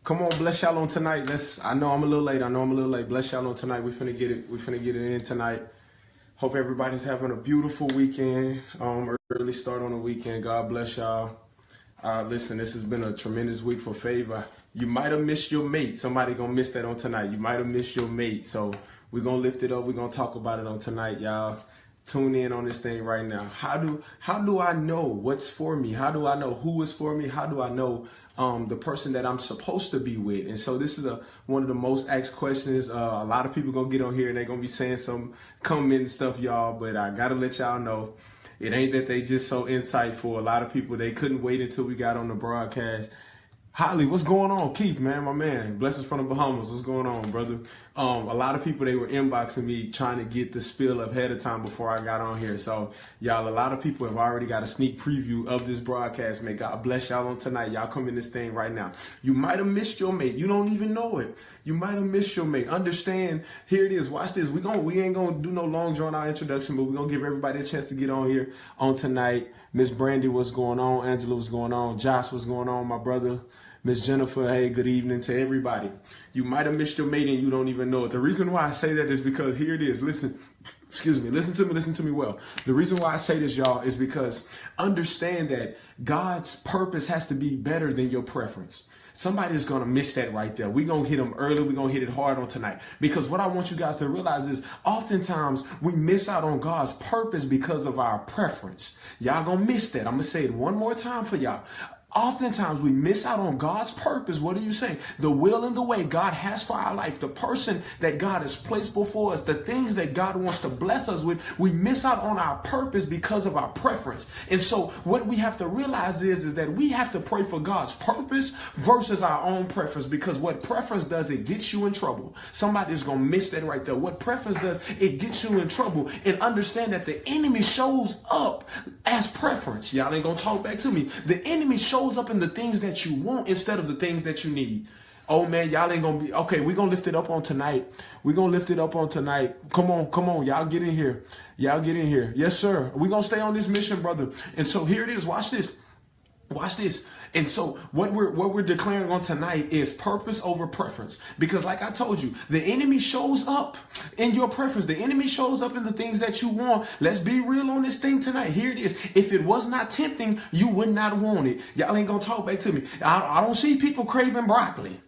Come on, bless y'all on tonight. I know I'm a little late. Bless y'all on tonight. We finna get it. We finna get it in tonight. Hope everybody's having a beautiful weekend. Early start on the weekend. God bless y'all. Listen, this has been a tremendous week for Favor. You might have missed your mate. Somebody gonna miss that on tonight. You might have missed your mate. So we're gonna lift it up. We're gonna talk about it on tonight, y'all. Tune in on this thing right now. How do I know what's for me? How do I know who is for me? How do I know the person that I'm supposed to be with? And so this is one of the most asked questions. A lot of people gonna get on here and they're gonna be saying some comment and stuff, y'all. But I gotta let y'all know, it ain't that they just so insightful. A lot of people, they couldn't wait until we got on the broadcast. Holly, what's going on? Keith, man, my man. Blessings from the Bahamas. What's going on, brother? A lot of people, they were inboxing me trying to get the spill ahead of time before I got on here. So, y'all, a lot of people have already got a sneak preview of this broadcast. May God bless y'all on tonight. Y'all come in this thing right now. You might have missed your mate. You don't even know it. You might have missed your mate. Understand, here it is. Watch this. We ain't going to do no long drawn out introduction, but we're going to give everybody a chance to get on here on tonight. Miss Brandy, what's going on? Angela, what's going on? Josh, what's going on? My brother. Miss Jennifer, hey, good evening to everybody. You might have missed your mate and you don't even know it. The reason why I say that is because here it is. Listen to me well. The reason why I say this, y'all, is because understand that God's purpose has to be better than your preference. Somebody's going to miss that right there. We're going to hit them early. We're going to hit it hard on tonight. Because what I want you guys to realize is oftentimes we miss out on God's purpose because of our preference. Y'all going to miss that. I'm going to say it one more time for y'all. Oftentimes we miss out on God's purpose. What are you saying? The will and the way God has for our life, the person that God has placed before us, the things that God wants to bless us with, we miss out on our purpose because of our preference. And so what we have to realize is that we have to pray for God's purpose versus our own preference, because what preference does, it gets you in trouble. Somebody's going to miss that right there. What preference does, it gets you in trouble. And understand that the enemy shows up as preference. Y'all ain't going to talk back to me. The enemy shows up in the things that you want instead of the things that you need. Oh man, y'all ain't gonna be okay. We're gonna lift it up on tonight. Come on, y'all get in here. Yes, sir. We're gonna stay on this mission, brother. And so here it is. Watch this. And so what we're declaring on tonight is purpose over preference. Because like I told you, the enemy shows up in your preference. The enemy shows up in the things that you want. Let's be real on this thing tonight. Here it is. If it was not tempting, you would not want it. Y'all ain't gonna talk back to me. I don't see people craving broccoli.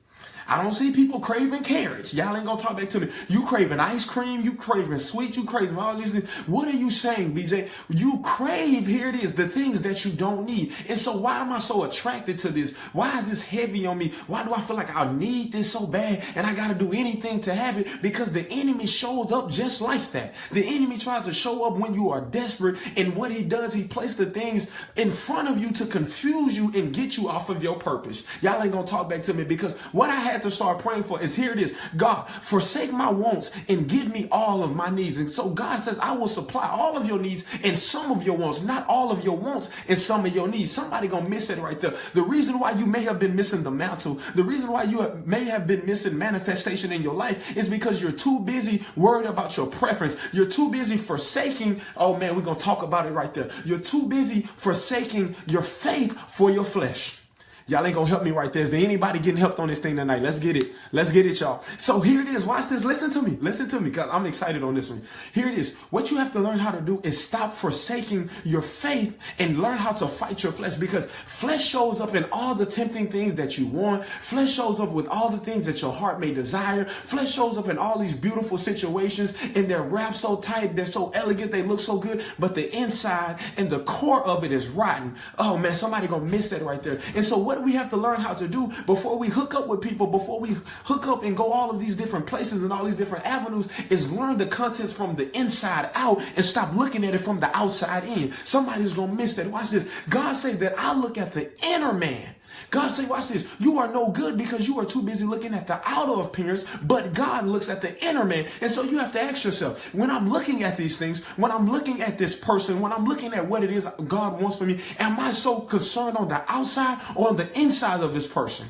I don't see people craving carrots. Y'all ain't gonna talk back to me. You craving ice cream, you craving sweet, you craving all these things. What are you saying, BJ? You crave, here it is, the things that you don't need. And so why am I so attracted to this? Why is this heavy on me? Why do I feel like I need this so bad and I gotta do anything to have it? Because the enemy shows up just like that. The enemy tries to show up when you are desperate, and what he does, he places the things in front of you to confuse you and get you off of your purpose. Y'all ain't gonna talk back to me, because what I had to start praying for is, here it is. God, forsake my wants and give me all of my needs. And so God says, I will supply all of your needs and some of your wants, not all of your wants and some of your needs. Somebody gonna miss that right there. The reason why you may have been missing the mantle, the reason why you may have been missing manifestation in your life is because you're too busy worried about your preference. You're too busy forsaking, oh man, we're gonna talk about it right there. You're too busy forsaking your faith for your flesh. Y'all ain't gonna help me right there. Is there anybody getting helped on this thing tonight? Let's get it, y'all. So here it is. Watch this. Listen to me, because I'm excited on this one. Here it is. What you have to learn how to do is stop forsaking your faith and learn how to fight your flesh, because flesh shows up in all the tempting things that you want. Flesh shows up with all the things that your heart may desire. Flesh shows up in all these beautiful situations, and they're wrapped so tight, they're so elegant, they look so good, but the inside and the core of it is rotten. Oh man, somebody gonna miss that right there. And so what we have to learn how to do before we hook up with people, before we hook up and go all of these different places and all these different avenues, is learn the contents from the inside out and stop looking at it from the outside in. Somebody's gonna miss that. Watch this. God said that I look at the inner man. God say, watch this, you are no good because you are too busy looking at the outer appearance, but God looks at the inner man. And so you have to ask yourself, when I'm looking at these things, when I'm looking at this person, when I'm looking at what it is God wants for me, am I so concerned on the outside or on the inside of this person?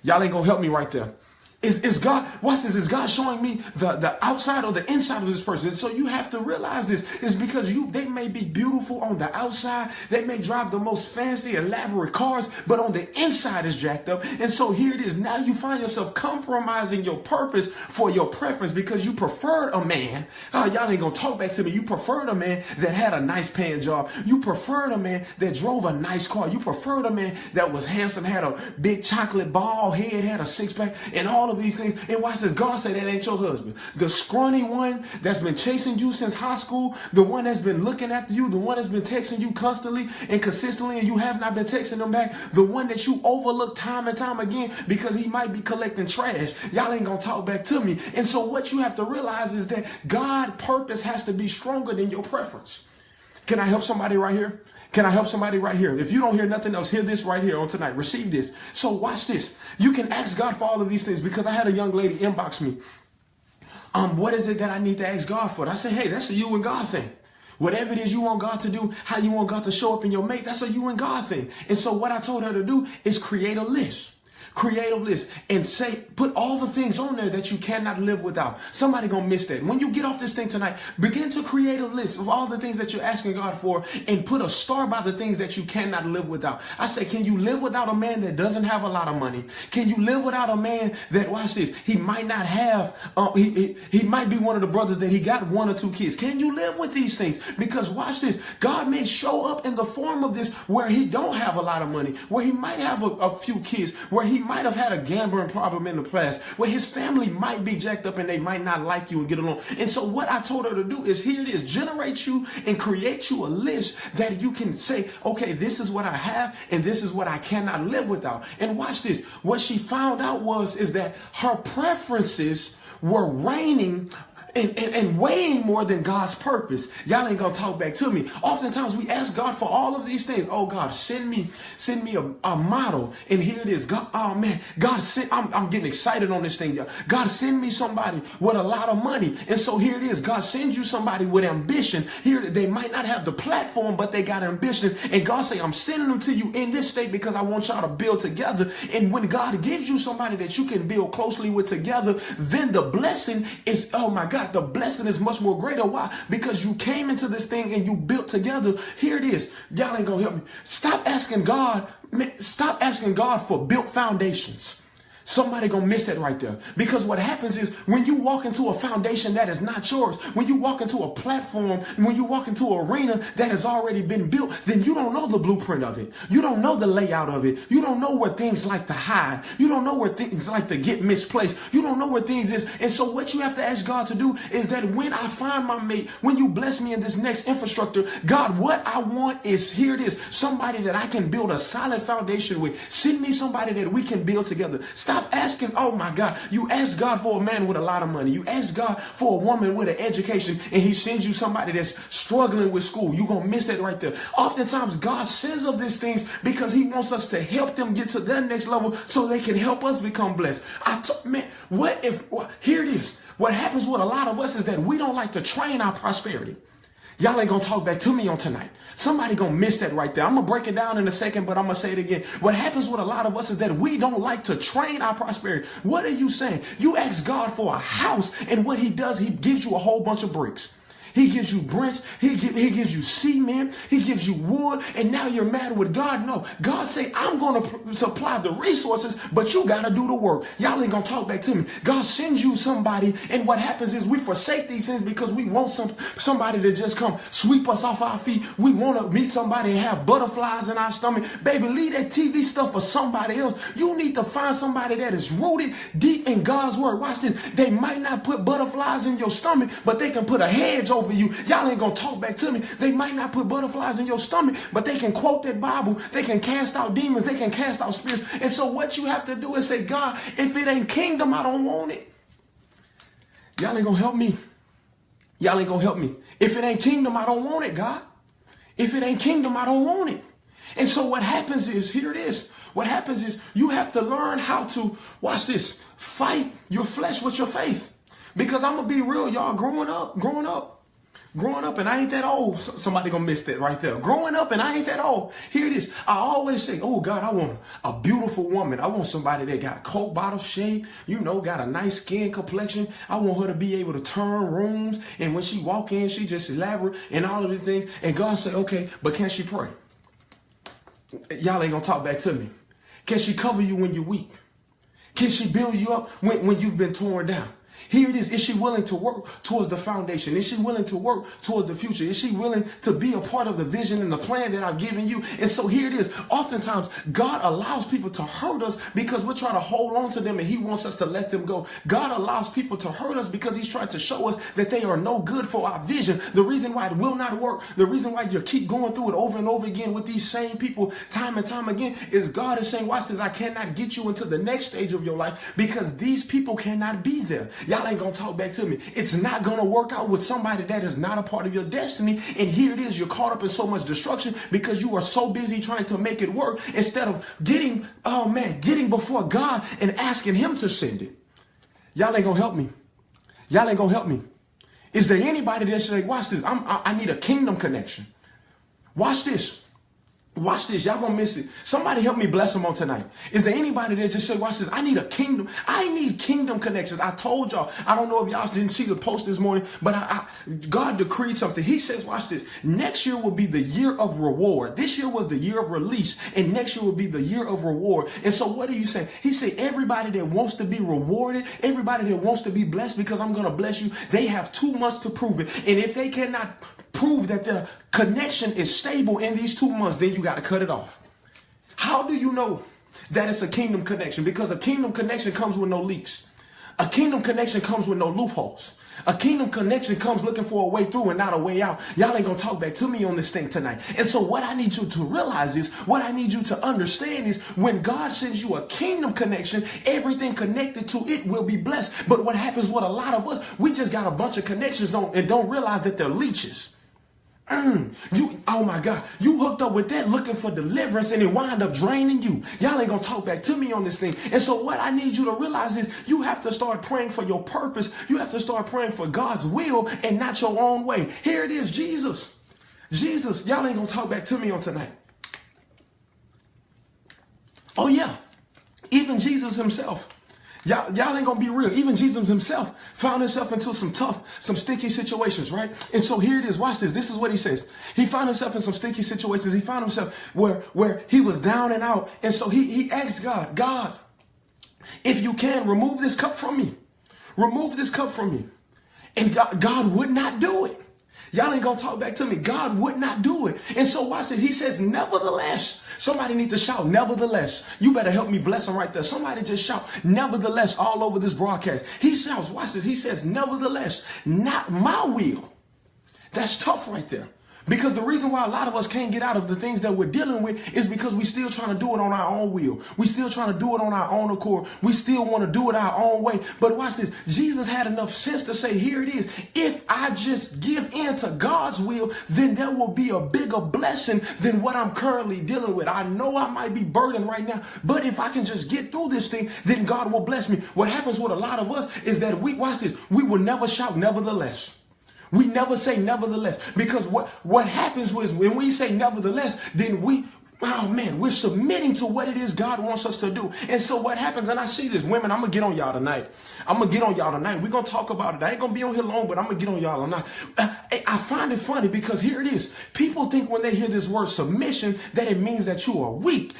Y'all ain't gonna help me right there. Is God, watch this, is God showing me the outside or the inside of this person? And so you have to realize this is because they may be beautiful on the outside. They may drive the most fancy, elaborate cars, but on the inside is jacked up. And so here it is. Now you find yourself compromising your purpose for your preference because you preferred a man. Oh, y'all ain't gonna talk back to me. You preferred a man that had a nice paying job. You preferred a man that drove a nice car. You preferred a man that was handsome, had a big chocolate bald head, had a six pack, and all of these things. And watch this. God said that ain't your husband. The scrawny one that's been chasing you since high school, the one that's been looking after you, the one that's been texting you constantly and consistently, and you have not been texting them back, the one that you overlook time and time again because he might be collecting trash. Y'all ain't gonna talk back to me. And so what you have to realize is that God's purpose has to be stronger than your preference. Can I help somebody right here? Can I help somebody right here? If you don't hear nothing else, hear this right here on tonight. Receive this. So watch this. You can ask God for all of these things because I had a young lady inbox me. What is it that I need to ask God for? I said, hey, that's a you and God thing. Whatever it is you want God to do, how you want God to show up in your mate, that's a you and God thing. And so what I told her to do is create a list. Creative list and say, put all the things on there that you cannot live without. Somebody gonna miss that. When you get off this thing tonight, begin to create a list of all the things that you're asking God for and put a star by the things that you cannot live without. I say, can you live without a man that doesn't have a lot of money? Can you live without a man that, watch this, he might not have, he might be one of the brothers that he got 1 or 2 kids. Can you live with these things? Because watch this, God may show up in the form of this where he don't have a lot of money, where he might have a few kids, where he might have had a gambling problem in the past, where his family might be jacked up and they might not like you and get along. And so what I told her to do is, here it is, generate you and create you a list that you can say, okay, this is what I have and this is what I cannot live without. And watch this. What she found out is that her preferences were reigning and weighing more than God's purpose. Y'all ain't gonna talk back to me. Oftentimes we ask God for all of these things. Oh God, send me a model. And here it is. God, oh man, God sent, I'm getting excited on this thing, y'all. God send me somebody with a lot of money. And so here it is. God sends you somebody with ambition. Here they might not have the platform, but they got ambition. And God say, I'm sending them to you in this state because I want y'all to build together. And when God gives you somebody that you can build closely with together, then the blessing is, oh my God, the blessing is much more greater. Why? Because you came into this thing and you built together. Here it is. Y'all ain't gonna help me. Stop asking God for built foundations. Somebody gonna miss that right there. Because what happens is when you walk into a foundation that is not yours, when you walk into a platform, when you walk into an arena that has already been built, then you don't know the blueprint of it. You don't know the layout of it. You don't know where things like to hide. You don't know where things like to get misplaced. You don't know where things is. And so what you have to ask God to do is that when I find my mate, when you bless me in this next infrastructure, God, what I want is, here it is, somebody that I can build a solid foundation with. Send me somebody that we can build together. Stop asking, oh my God, you ask God for a man with a lot of money. You ask God for a woman with an education and he sends you somebody that's struggling with school. You're going to miss that right there. Oftentimes God sends us these things because he wants us to help them get to their next level so they can help us become blessed. Here it is. What happens with a lot of us is that we don't like to train our prosperity. Y'all ain't gonna talk back to me on tonight. Somebody gonna miss that right there. I'm gonna break it down in a second, but I'm gonna say it again. What happens with a lot of us is that we don't like to train our prosperity. What are you saying? You ask God for a house, and what he does, he gives you a whole bunch of bricks. He gives you bricks, he gives you cement, he gives you wood, and now you're mad with God. No, God say, I'm going to supply the resources, but you got to do the work. Y'all ain't going to talk back to me. God sends you somebody, and what happens is we forsake these things because we want somebody to just come sweep us off our feet. We want to meet somebody and have butterflies in our stomach. Baby, leave that TV stuff for somebody else. You need to find somebody that is rooted deep in God's word. Watch this. They might not put butterflies in your stomach, but they can put a hedge over you. Y'all ain't gonna talk back to me. They might not put butterflies in your stomach, but they can quote that Bible. They can cast out demons. They can cast out spirits. And so what you have to do is say, God, if it ain't kingdom, I don't want it. Y'all ain't gonna help me. Y'all ain't gonna help me. If it ain't kingdom, I don't want it, God. If it ain't kingdom, I don't want it. And so what happens is, here it is. What happens is you have to learn how to, watch this, fight your flesh with your faith. Because I'm going to be real, y'all, growing up, Growing up and I ain't that old. Somebody gonna miss that right there. Growing up and I ain't that old. Here it is. I always say, oh God, I want a beautiful woman. I want somebody that got a Coke bottle shape, got a nice skin complexion. I want her to be able to turn rooms. And when she walk in, she just elaborate and all of the things. And God say, okay, but can she pray? Y'all ain't gonna talk back to me. Can she cover you when you're weak? Can she build you up when you've been torn down? Here it is. Is she willing to work towards the foundation? Is she willing to work towards the future? Is she willing to be a part of the vision and the plan that I've given you? And so here it is. Oftentimes, God allows people to hurt us because we're trying to hold on to them and he wants us to let them go. God allows people to hurt us because he's trying to show us that they are no good for our vision. The reason why it will not work, the reason why you keep going through it over and over again with these same people time and time again is God is saying, watch this, I cannot get you into the next stage of your life because these people cannot be there. Y'all ain't gonna talk back to me. It's not gonna work out with somebody that is not a part of your destiny. And here it is, you're caught up in so much destruction because you are so busy trying to make it work instead of getting before God and asking him to send it. Y'all ain't gonna help me. Y'all ain't gonna help me. Is there anybody that say, watch this, I need a kingdom connection? Watch this. Watch this. Y'all gonna miss it. Somebody help me bless them on tonight. Is there anybody that just say, watch this, I need a kingdom. I need kingdom connections. I told y'all, I don't know if y'all didn't see the post this morning, but God decreed something. He says, watch this, next year will be the year of reward. This year was the year of release, and next year will be the year of reward. And so what are you saying? He said, everybody that wants to be rewarded, everybody that wants to be blessed because I'm going to bless you, they have 2 months to prove it. And if they cannot prove that the connection is stable in these 2 months, then you got to cut it off. How do you know that it's a kingdom connection? Because a kingdom connection comes with no leaks. A kingdom connection comes with no loopholes. A kingdom connection comes looking for a way through and not a way out. Y'all ain't gonna talk back to me on this thing tonight. And so what I need you to realize is, what I need you to understand is, when God sends you a kingdom connection, everything connected to it will be blessed. But what happens with a lot of us, we just got a bunch of connections on and don't realize that they're leeches. Oh my God, you hooked up with that looking for deliverance and it wind up draining you. Y'all ain't gonna talk back to me on this thing. And so what I need you to realize is, you have to start praying for your purpose. You have to start praying for God's will and not your own way. Here it is, Jesus. Y'all ain't gonna talk back to me on tonight. Oh yeah, even Jesus himself. Y'all ain't gonna be real. Even Jesus himself found himself into some sticky situations, right? And so here it is. Watch this. This is what he says. He found himself in some sticky situations. He found himself where he was down and out. And so he asked God, if you can, remove this cup from me. Remove this cup from me. And God would not do it. Y'all ain't gonna talk back to me. God would not do it. And so watch this. He says, nevertheless. Somebody need to shout, nevertheless. You better help me bless him right there. Somebody just shout, nevertheless, all over this broadcast. He shouts, watch this. He says, nevertheless, not my will. That's tough right there. Because the reason why a lot of us can't get out of the things that we're dealing with is because we still trying to do it on our own will. We still trying to do it on our own accord. We still want to do it our own way. But watch this. Jesus had enough sense to say, here it is. If I just give in to God's will, then there will be a bigger blessing than what I'm currently dealing with. I know I might be burdened right now, but if I can just get through this thing, then God will bless me. What happens with a lot of us is that watch this, we will never shout nevertheless. We never say nevertheless, because what happens was when we say nevertheless, then we're submitting to what it is God wants us to do. And so what happens, and I see this, women, I'm going to get on y'all tonight. We're going to talk about it. I ain't going to be on here long, but I'm going to get on y'all tonight. I find it funny because here it is. People think when they hear this word submission that it means that you are weak.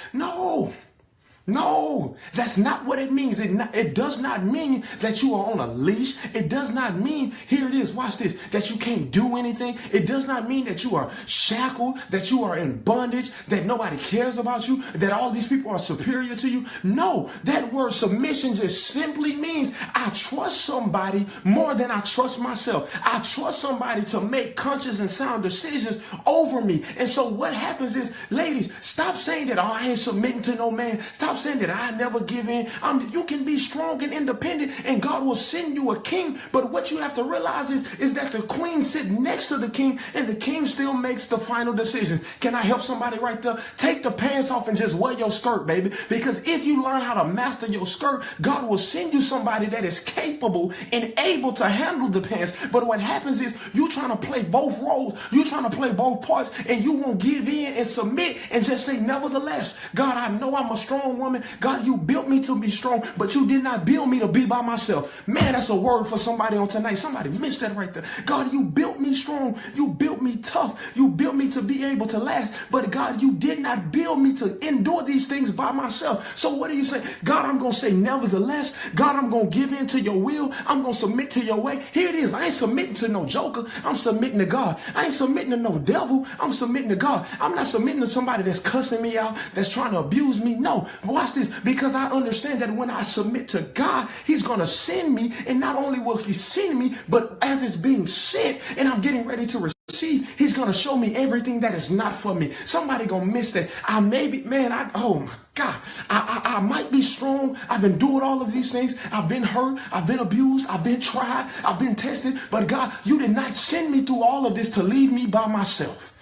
No, that's not what it means. It does not mean that you are on a leash. It does not mean, here it is, watch this, that you can't do anything. It does not mean that you are shackled, that you are in bondage, that nobody cares about you, that all these people are superior to you. No, that word submission just simply means I trust somebody more than I trust myself. I trust somebody to make conscious and sound decisions over me. And so what happens is, ladies, stop saying that, oh, I ain't submitting to no man. Stop Stop saying that I never give in. You can be strong and independent, and God will send you a king. But what you have to realize is that the queen sits next to the king, and the king still makes the final decision. Can I help somebody right there? Take the pants off and just wear your skirt, baby. Because if you learn how to master your skirt, God will send you somebody that is capable and able to handle the pants. But what happens is you trying to play both roles. You trying to play both parts, and you won't give in and submit and just say, nevertheless, God, I know I'm a strong woman. God, you built me to be strong, but you did not build me to be by myself. Man, that's a word for somebody on tonight. Somebody missed that right there. God, you built me strong. You built me tough. You built me to be able to last. But God, you did not build me to endure these things by myself. So what do you say? God, I'm going to say, nevertheless, God, I'm going to give in to your will. I'm going to submit to your way. Here it is. I ain't submitting to no joker. I'm submitting to God. I ain't submitting to no devil. I'm submitting to God. I'm not submitting to somebody that's cussing me out, that's trying to abuse me. No, watch this, because I understand that when I submit to God, he's going to send me. And not only will he send me, but as it's being sent and I'm getting ready to receive, he's going to show me everything that is not for me. Somebody going to miss that. I may be, man, oh my God, I might be strong. I've endured all of these things. I've been hurt. I've been abused. I've been tried. I've been tested. But God, you did not send me through all of this to leave me by myself.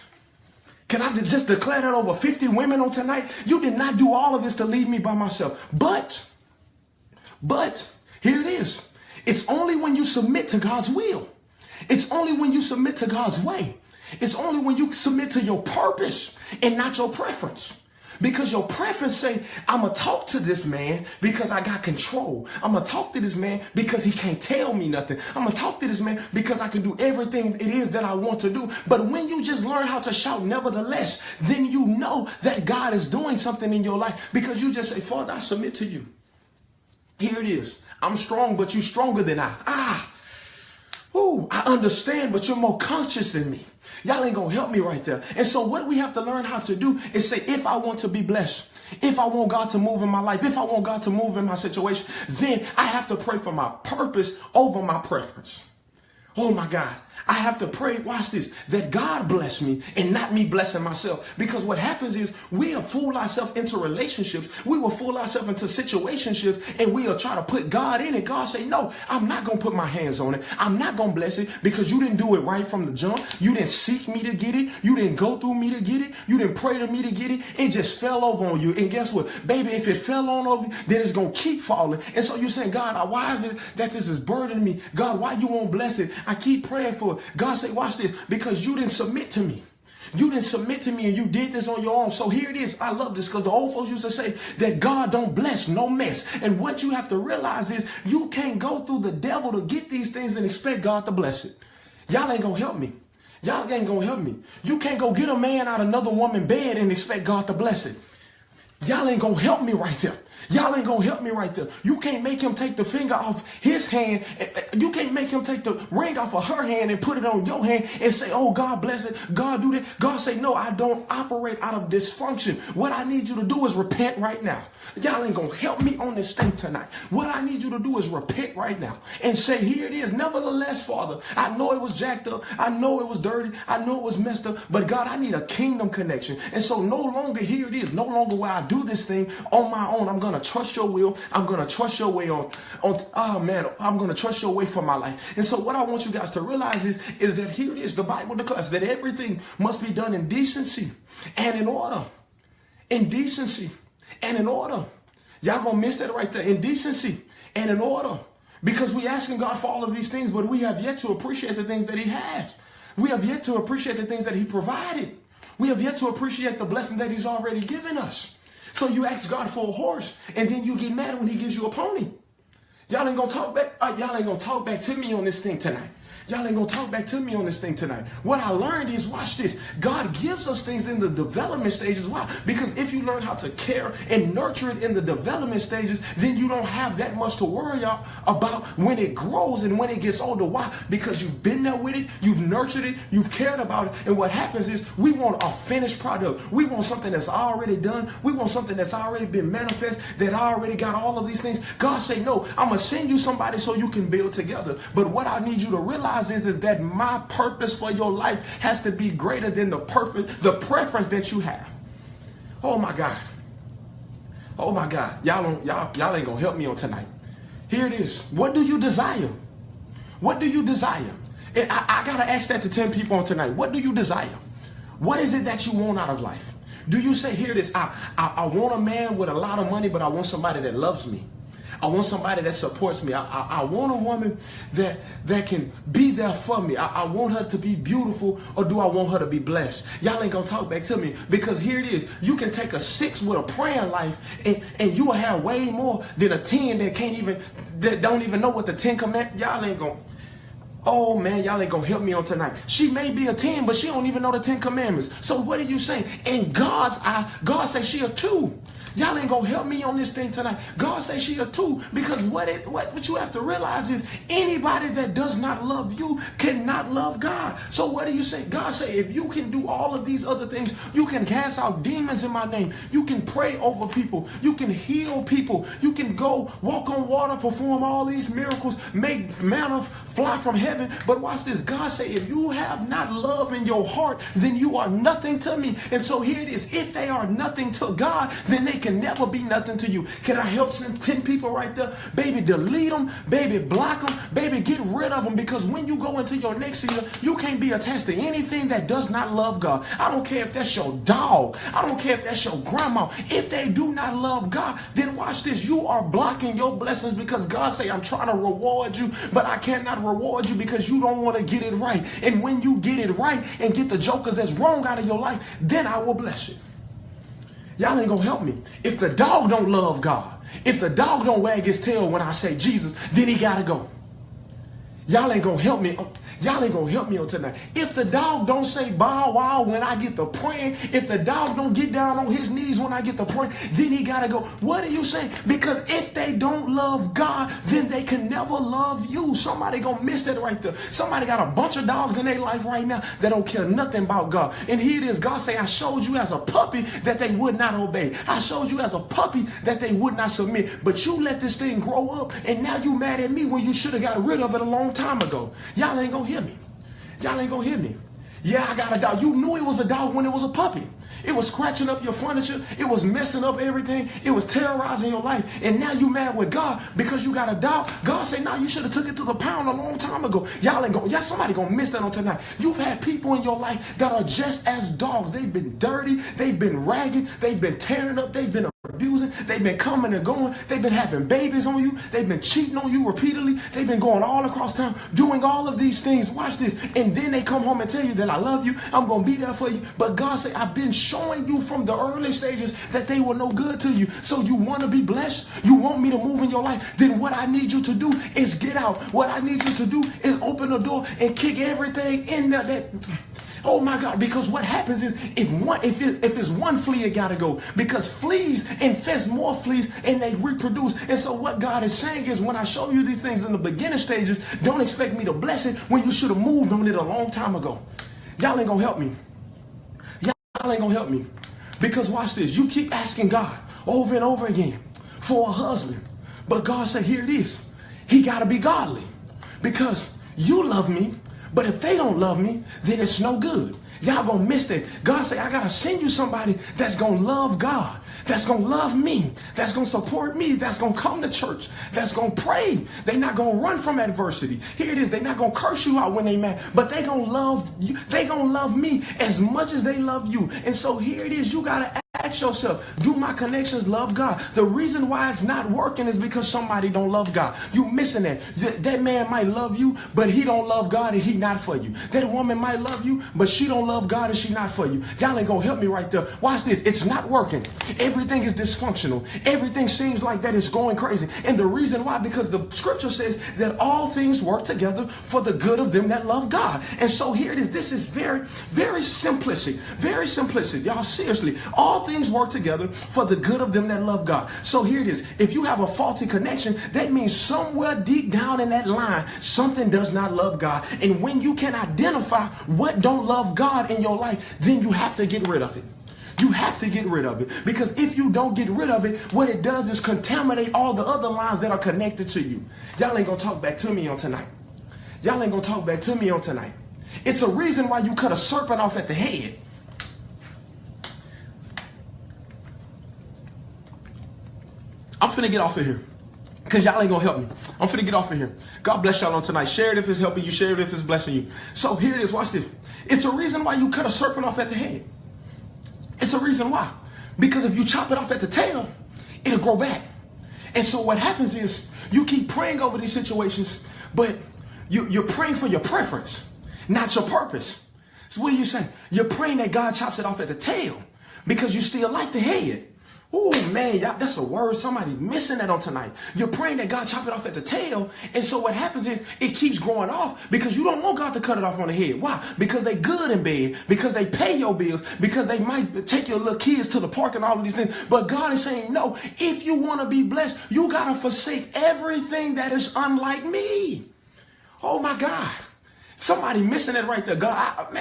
Can I just declare that over 50 women on tonight? You did not do all of this to leave me by myself. But here it is. It's only when you submit to God's will. It's only when you submit to God's way. It's only when you submit to your purpose and not your preference. Because your preference say, I'm going to talk to this man because I got control. I'm going to talk to this man because he can't tell me nothing. I'm going to talk to this man because I can do everything it is that I want to do. But when you just learn how to shout nevertheless, then you know that God is doing something in your life, because you just say, Father, I submit to you. Here it is. I'm strong, but you're stronger than I. I understand, but you're more conscious than me. Y'all ain't going to help me right there. And so what we have to learn how to do is say, if I want to be blessed, if I want God to move in my life, if I want God to move in my situation, then I have to pray for my purpose over my preference. Oh my God. I have to pray, watch this, that God bless me and not me blessing myself. Because what happens is we will fool ourselves into relationships. We will fool ourselves into situationships, and we will try to put God in it. God say, no, I'm not going to put my hands on it. I'm not going to bless it because you didn't do it right from the jump. You didn't seek me to get it. You didn't go through me to get it. You didn't pray to me to get it. It just fell over on you. And guess what, baby, if it fell on over you, then it's going to keep falling. And so you're saying, God, why is it that this is burdening me? God, why you won't bless it? I keep praying for it. God say, watch this, because you didn't submit to me. You didn't submit to me, and you did this on your own. So here it is. I love this, because the old folks used to say that God don't bless no mess. And what you have to realize is you can't go through the devil to get these things and expect God to bless it. Y'all ain't going to help me. Y'all ain't going to help me. You can't go get a man out of another woman's bed and expect God to bless it. Y'all ain't going to help me right there. Y'all ain't going to help me right there. You can't make him take the finger off his hand. You can't make him take the ring off of her hand and put it on your hand and say, oh, God bless it. God do that. God say, no, I don't operate out of dysfunction. What I need you to do is repent right now. Y'all ain't going to help me on this thing tonight. What I need you to do is repent right now and say, here it is. Nevertheless, Father, I know it was jacked up. I know it was dirty. I know it was messed up. But God, I need a kingdom connection. And so no longer, here it is. No longer will I do this thing on my own. I'm going to trust your will. I'm going to trust your way I'm going to trust your way for my life. And so what I want you guys to realize is that here it is. The Bible declares that everything must be done in decency and in order. In decency and in order. Y'all going to miss that right there. In decency and in order. Because we asking God for all of these things, but we have yet to appreciate the things that he has. We have yet to appreciate the things that he provided. We have yet to appreciate the blessing that he's already given us. So you ask God for a horse, and then you get mad when he gives you a pony. Y'all ain't gonna talk back. Y'all ain't gonna talk back to me on this thing tonight. Y'all ain't gonna talk back to me on this thing tonight. What I learned is, watch this. God gives us things in the development stages. Why? Because if you learn how to care and nurture it in the development stages, then you don't have that much to worry about when it grows and when it gets older. Why? Because you've been there with it, you've nurtured it, you've cared about it. And what happens is we want a finished product. We want something that's already done. We want something that's already been manifest, that already got all of these things. God say, no, I'm going to send you somebody so you can build together. But what I need you to realize is that my purpose for your life has to be greater than the preference that you have. Oh my God. Oh my God, y'all ain't gonna help me on tonight. Here it is. What do you desire? What do you desire? And I gotta ask that to 10 people on tonight. What do you desire? What is it that you want out of life? Do you say, here it is, I want a man with a lot of money, but I want somebody that loves me. I want somebody that supports me. I want a woman that can be there for me. I want her to be beautiful, or do I want her to be blessed? Y'all ain't gonna talk back to me, because here it is. You can take a 6 with a praying life, and you will have way more than a 10 that don't even know what the 10 commandments. Y'all ain't gonna. Oh man, y'all ain't gonna help me on tonight. She may be a 10, but she don't even know the 10 commandments. So what are you saying? In God's eye, God says she a 2. Y'all ain't gonna help me on this thing tonight. God says she a 2, because what you have to realize is anybody that does not love you cannot love God. So what do you say? God say, if you can do all of these other things, you can cast out demons in my name. You can pray over people. You can heal people. You can go walk on water, perform all these miracles, make manna fly from heaven. But watch this. God say, if you have not love in your heart, then you are nothing to me. And so here it is. If they are nothing to God, then they can never be nothing to you. Can I help some 10 people right there? Baby, delete them. Baby, block them. Baby, get rid of them, because when you go into your next season, you can't be attached to anything that does not love God. I don't care if that's your dog. I don't care if that's your grandma. If they do not love God, then watch this. You are blocking your blessings, because God say, I'm trying to reward you, but I cannot reward you because you don't want to get it right. And when you get it right and get the jokers that's wrong out of your life, then I will bless you. Y'all ain't gonna help me. If the dog don't love God, if the dog don't wag his tail when I say Jesus, then he gotta go. Y'all ain't gonna help me. Y'all ain't gonna help me on tonight. If the dog don't say bow wow when I get to praying, if the dog don't get down on his knees when I get to praying, then he gotta go. What are you saying? Because if they don't love God, then they can never love you. Somebody gonna miss that right there. Somebody got a bunch of dogs in their life right now that don't care nothing about God. And here it is. God say, I showed you as a puppy that they would not obey. I showed you as a puppy that they would not submit. But you let this thing grow up, and now you mad at me when you should have got rid of it a long time ago. Y'all ain't gonna hear me. Y'all ain't gonna hear me. Yeah, I got a dog. You knew it was a dog when it was a puppy. It was scratching up your furniture. It was messing up everything. It was terrorizing your life. And now you mad with God because you got a dog. God said, nah, you should have took it to the pound a long time ago. Y'all ain't gonna, somebody gonna miss that on tonight. You've had people in your life that are just as dogs. They've been dirty. They've been ragged. They've been tearing up. They've been abusing. They've been coming and going. They've been having babies on you. They've been cheating on you repeatedly. They've been going all across town doing all of these things. Watch this. And then they come home and tell you that I love you. I'm going to be there for you. But God said, I've been showing you from the early stages that they were no good to you. So you want to be blessed? You want me to move in your life? Then what I need you to do is get out. What I need you to do is open the door and kick everything in there oh my God, because what happens is if it's one flea, it gotta go, because fleas infest more fleas and they reproduce. And so what God is saying is, when I show you these things in the beginning stages, don't expect me to bless it when you should have moved on it a long time ago. Y'all ain't gonna help me. Y'all ain't gonna help me. Because watch this, you keep asking God over and over again for a husband. But God said, here it is. He gotta be godly, because you love me. But if they don't love me, then it's no good. Y'all gonna miss that. God say, I gotta send you somebody that's gonna love God, that's gonna love me, that's gonna support me, that's gonna come to church, that's gonna pray. They're not gonna run from adversity. Here it is. They're not gonna curse you out when they mad, but they gonna love you. They gonna love me as much as they love you. And so here it is. You gotta ask yourself, do my connections love God? The reason why it's not working is because somebody don't love God. You missing that. That man might love you, but he don't love God and he not for you. That woman might love you, but she don't love God and she not for you. Y'all ain't gonna help me right there. Watch this. It's not working. Everything is dysfunctional. Everything seems like that is going crazy. And the reason why, because the scripture says that all things work together for the good of them that love God. And so here it is. This is very, very simplistic. Very simplistic. Y'all, seriously. All things work together for the good of them that love God. So here it is. If you have a faulty connection, that means somewhere deep down in that line, something does not love God. And when you can identify what don't love God in your life, then you have to get rid of it. You have to get rid of it, because if you don't get rid of it, what it does is contaminate all the other lines that are connected to you. Y'all ain't gonna talk back to me on tonight. Y'all ain't gonna talk back to me on tonight. It's a reason why you cut a serpent off at the head. I'm finna get off of here. Because y'all ain't gonna help me. I'm finna get off of here. God bless y'all on tonight. Share it if it's helping you. Share it if it's blessing you. So here it is. Watch this. It's a reason why you cut a serpent off at the head. It's a reason why. Because if you chop it off at the tail, it'll grow back. And so what happens is you keep praying over these situations, but you're praying for your preference, not your purpose. So what are you saying? You're praying that God chops it off at the tail because you still like the head. Oh man, y'all, that's a word. Somebody's missing that on tonight. You're praying that God chop it off at the tail. And so what happens is it keeps growing off because you don't want God to cut it off on the head. Why? Because they good in bed, because they pay your bills, because they might take your little kids to the park and all of these things. But God is saying, no, if you want to be blessed, you got to forsake everything that is unlike me. Oh my God. Somebody missing it right there. God,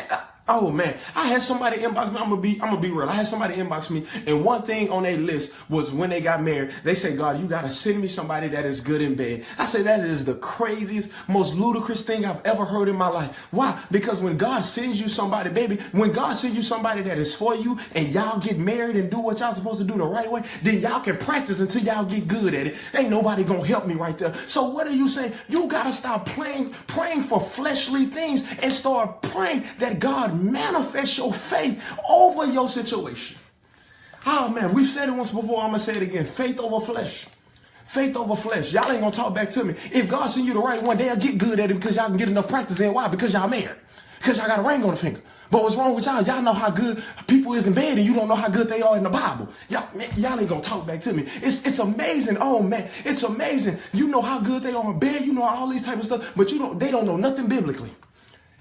oh man, I had somebody inbox me. I'm gonna be real. I had somebody inbox me, and one thing on their list was when they got married, they say, God, you gotta send me somebody that is good in bed. I say that is the craziest, most ludicrous thing I've ever heard in my life. Why? Because when God sends you somebody, baby, when God sends you somebody that is for you, and y'all get married and do what y'all supposed to do the right way, then y'all can practice until y'all get good at it. Ain't nobody gonna help me right there. So what are you saying? You gotta stop praying for fleshly things and start praying that God manifest your faith over your situation. Oh man, we've said it once before. I'm gonna say it again. Faith over flesh. Faith over flesh. Y'all ain't gonna talk back to me. If God send you the right one, they'll get good at it because y'all can get enough practice in. Why? Because y'all married. Because y'all got a ring on the finger. But what's wrong with y'all? Y'all know how good people is in bed and you don't know how good they are in the Bible. Y'all ain't gonna talk back to me. It's amazing. Oh man, it's amazing. You know how good they are in bed. You know all these type of stuff, but they don't know nothing biblically.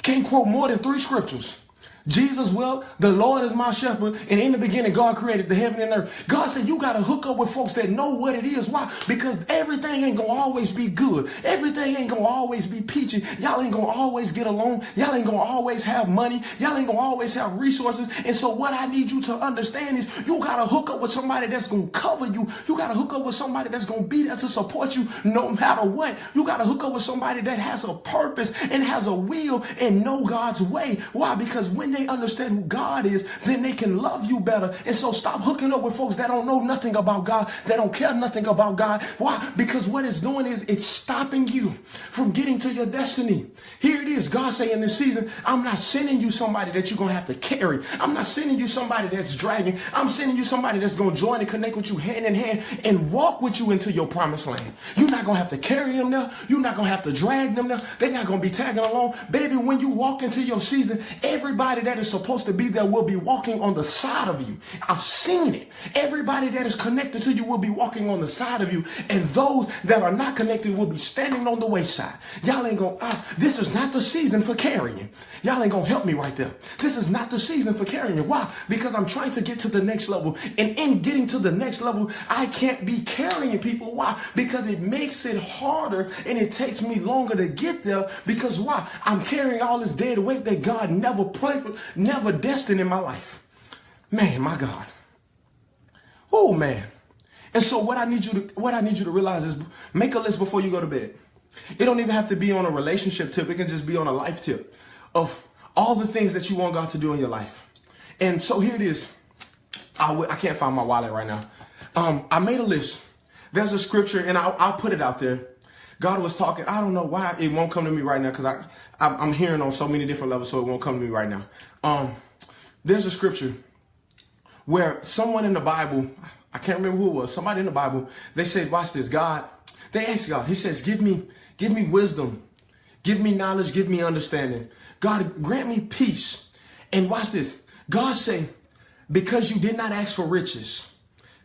Can't quote more than 3 scriptures. Jesus, well, the Lord is my shepherd, and in the beginning, God created the heaven and earth. God said you got to hook up with folks that know what it is. Why? Because everything ain't going to always be good. Everything ain't going to always be peachy. Y'all ain't going to always get along. Y'all ain't going to always have money. Y'all ain't going to always have resources. And so what I need you to understand is you got to hook up with somebody that's going to cover you. You got to hook up with somebody that's going to be there to support you no matter what. You got to hook up with somebody that has a purpose and has a will and know God's way. Why? Because when they understand who God is, then they can love you better. And so stop hooking up with folks that don't know nothing about God, that don't care nothing about God. Why? Because what it's doing is it's stopping you from getting to your destiny. Here it is. God saying in this season, I'm not sending you somebody that you're going to have to carry. I'm not sending you somebody that's dragging. I'm sending you somebody that's going to join and connect with you hand in hand and walk with you into your promised land. You're not going to have to carry them there. You're not going to have to drag them there. They're not going to be tagging along. Baby, when you walk into your season, everybody that is supposed to be there will be walking on the side of you. I've seen it. Everybody that is connected to you will be walking on the side of you, and those that are not connected will be standing on the wayside. Y'all ain't gonna, this is not the season for carrying. Y'all ain't gonna help me right there. This is not the season for carrying. Why? Because I'm trying to get to the next level, and in getting to the next level, I can't be carrying people. Why? Because it makes it harder, and it takes me longer to get there. Because why? I'm carrying all this dead weight that God never played with, never destined in my life. Man, my God. Oh man. And so what I need you to realize is make a list before you go to bed. It don't even have to be on a relationship tip. It can just be on a life tip of all the things that you want God to do in your life. And so here it is. I can't find my wallet right now. I made a list. There's a scripture, and I'll put it out there. God was talking. I don't know why it won't come to me right now, because I'm hearing on so many different levels, so it won't come to me right now. There's a scripture where someone in the Bible, I can't remember who it was, somebody in the Bible, they said, watch this, God, they asked God, he says, give me wisdom, give me knowledge, give me understanding. God, grant me peace. And watch this, God say, because you did not ask for riches.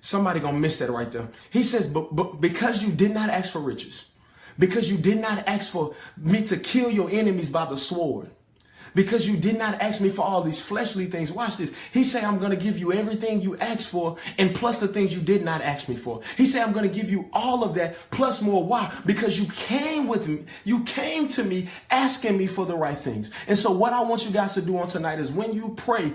Somebody gonna miss that right there. He says, but because you did not ask for riches, because you did not ask for me to kill your enemies by the sword, because you did not ask me for all these fleshly things. Watch this. He said, I'm going to give you everything you asked for, and plus the things you did not ask me for. He said, I'm going to give you all of that plus more. Why? Because you came with me. You came to me asking me for the right things. And so what I want you guys to do on tonight is when you pray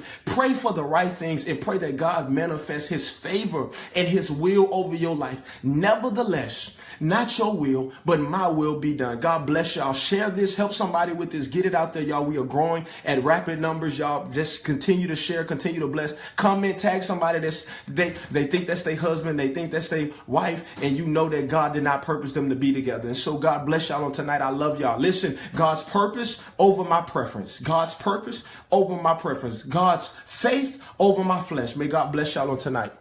for the right things and pray that God manifests his favor and his will over your life. Nevertheless, not your will, but my will be done. God bless y'all. Share this. Help somebody with this. Get it out there, y'all. We are growing. growing at rapid numbers. Y'all just continue to share, continue to bless. Comment, tag somebody they think that's their husband, they think that's their wife, and you know that God did not purpose them to be together. And so God bless y'all on tonight. I love y'all. Listen, God's purpose over my preference. God's purpose over my preference. God's faith over my flesh. May God bless y'all on tonight.